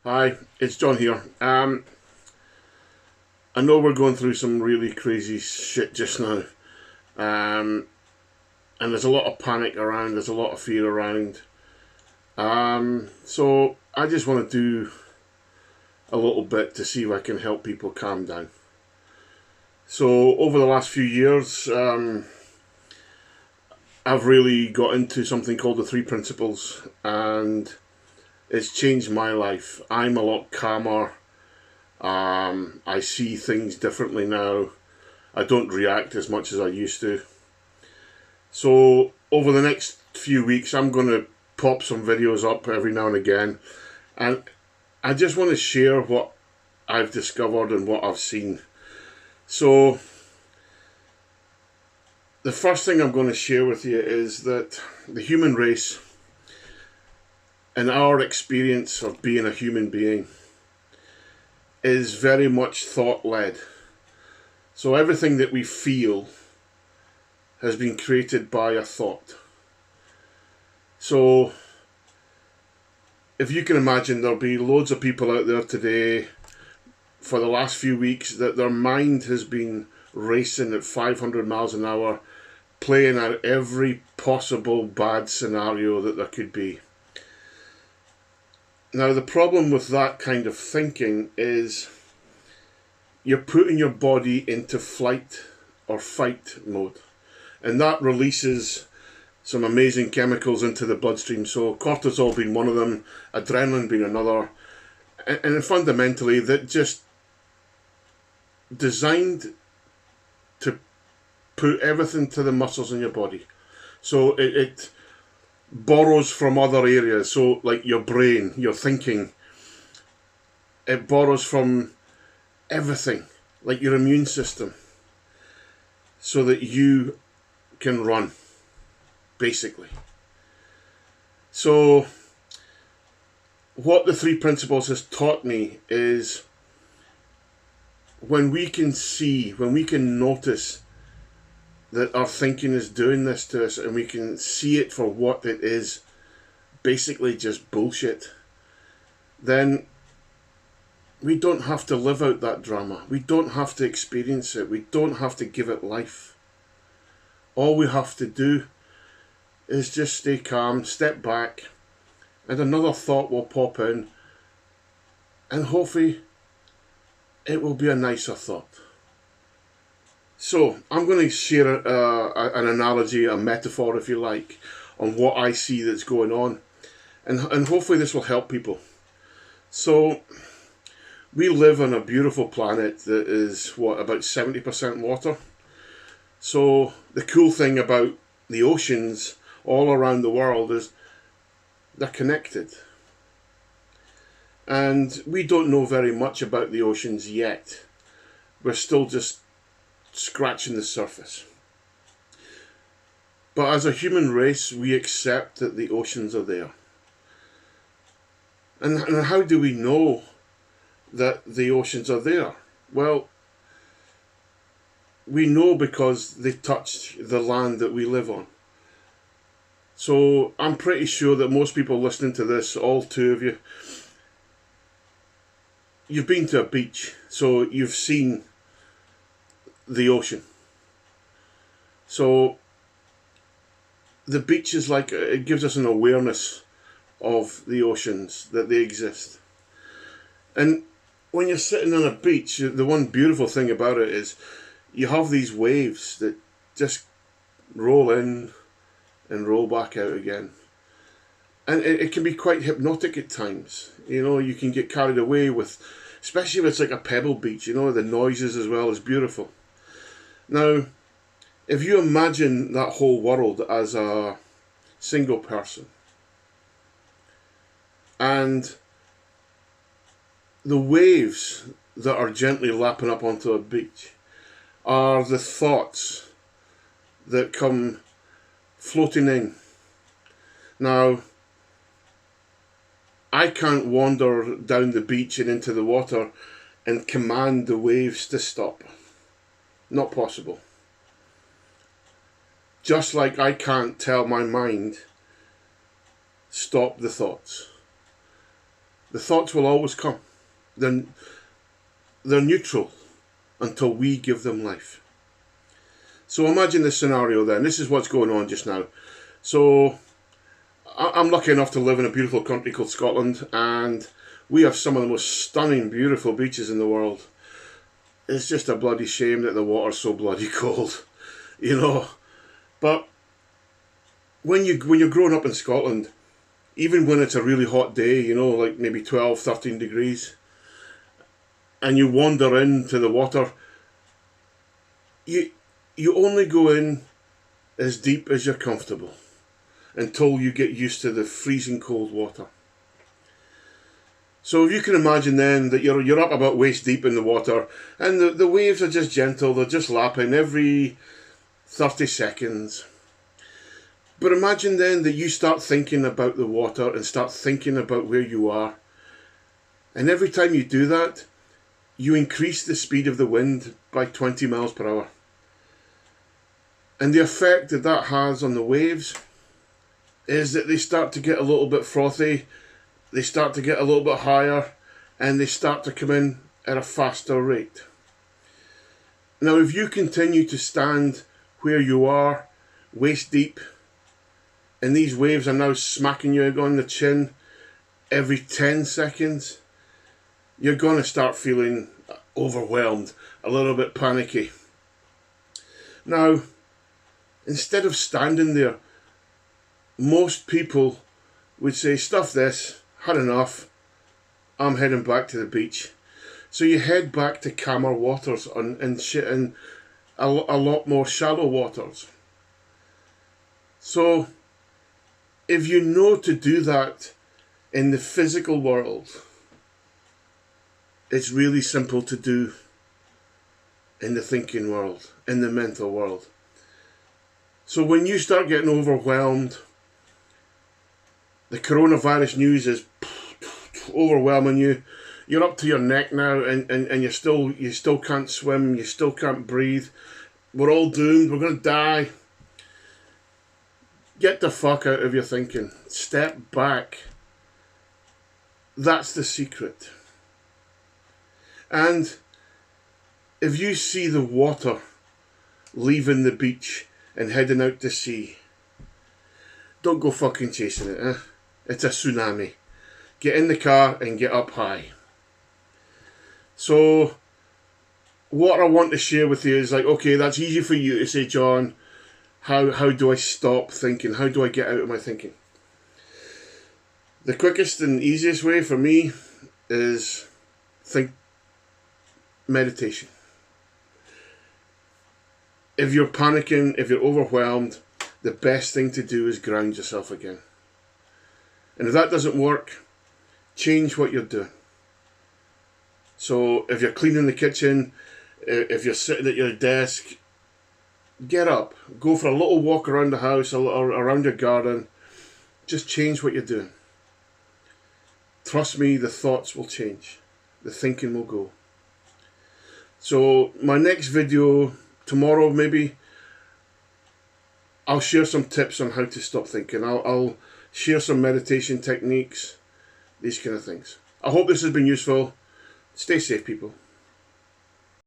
Hi, it's John here. I know we're going through some really crazy shit just now, um, and there's a lot of panic around. There's a lot of fear around. So I just want to do a little bit to see if I can help people calm down. So over the last few years, I've really got into something called the three principles, and it's changed my life. I'm a lot calmer. I see things differently now. I don't react as much as I used to. So over the next few weeks, I'm going to pop some videos up every now and again, and I just want to share what I've discovered and what I've seen. So the first thing I'm going to share with you is that the human race and our experience of being a human being is very much thought-led. So everything that we feel has been created by a thought. So if you can imagine, there'll be loads of people out there today for the last few weeks that their mind has been racing at 500 miles an hour, playing out every possible bad scenario that there could be. Now, the problem with that kind of thinking is you're putting your body into flight or fight mode, and that releases some amazing chemicals into the bloodstream. So cortisol being one of them, adrenaline being another, and fundamentally that just designed to put everything to the muscles in your body. So it borrows from other areas. So like your brain, your thinking, it borrows from everything, like your immune system, so that you can run, basically. So what the three principles has taught me is when we can notice that our thinking is doing this to us, and we can see it for what it is, basically just bullshit, then we don't have to live out that drama. We don't have to experience it. We don't have to give it life. All we have to do is just stay calm, step back, and another thought will pop in, and hopefully it will be a nicer thought. So I'm going to share an analogy, a metaphor if you like, on what I see that's going on, and hopefully this will help people. So we live on a beautiful planet that is, about 70% water. So the cool thing about the oceans all around the world is they're connected. And we don't know very much about the oceans yet. We're still just scratching the surface. But as a human race, we accept that the oceans are there. And how do we know that the oceans are there? Well, we know because they touch the land that we live on. So I'm pretty sure that most people listening to this, all two of you, you've been to a beach, so you've seen the ocean. So the beach is like, it gives us an awareness of the oceans, that they exist. And when you're sitting on a beach, the one beautiful thing about it is you have these waves that just roll in and roll back out again. And it can be quite hypnotic at times. You know, you can get carried away with, especially if it's like a pebble beach, you know, the noises as well is beautiful. Now, if you imagine that whole world as a single person, and the waves that are gently lapping up onto a beach are the thoughts that come floating in. Now, I can't wander down the beach and into the water and command the waves to stop. Not possible. Just like I can't tell my mind, stop the thoughts. The thoughts will always come. They're neutral until we give them life. So imagine this scenario then. This is what's going on just now. So I'm lucky enough to live in a beautiful country called Scotland, and we have some of the most stunning, beautiful beaches in the world. It's just a bloody shame that the water's so bloody cold, you know. But when you're growing up in Scotland, even when it's a really hot day, you know, like maybe 12, 13 degrees, and you wander into the water, you only go in as deep as you're comfortable until you get used to the freezing cold water. So if you can imagine then that you're up about waist deep in the water, and the waves are just gentle, they're just lapping every 30 seconds. But imagine then that you start thinking about the water and start thinking about where you are. And every time you do that, you increase the speed of the wind by 20 miles per hour. And the effect that that has on the waves is that they start to get a little bit frothy, they start to get a little bit higher, and they start to come in at a faster rate. Now, if you continue to stand where you are, waist deep, and these waves are now smacking you on the chin every 10 seconds, you're going to start feeling overwhelmed, a little bit panicky. Now, instead of standing there, most people would say, stuff this, had enough, I'm heading back to the beach. So you head back to calmer waters and a lot more shallow waters. So if you know to do that in the physical world, it's really simple to do in the thinking world, in the mental world. So when you start getting overwhelmed, the coronavirus news is overwhelming you. You're up to your neck now, and you still can't swim, you still can't breathe. We're all doomed, we're going to die. Get the fuck out of your thinking. Step back. That's the secret. And if you see the water leaving the beach and heading out to sea, don't go fucking chasing it, eh? It's a tsunami. Get in the car and get up high. So what I want to share with you is like, okay, that's easy for you to say, John. How do I stop thinking? How do I get out of my thinking? The quickest and easiest way for me is meditation. If you're panicking, if you're overwhelmed, the best thing to do is ground yourself again. And if that doesn't work, change what you're doing. So if you're cleaning the kitchen, if you're sitting at your desk, get up, go for a little walk around the house or around your garden. Just change what you're doing. Trust me, the thoughts will change. The thinking will go. So my next video, tomorrow maybe, I'll share some tips on how to stop thinking. I'll share some meditation techniques, these kind of things. I hope this has been useful. Stay safe, people.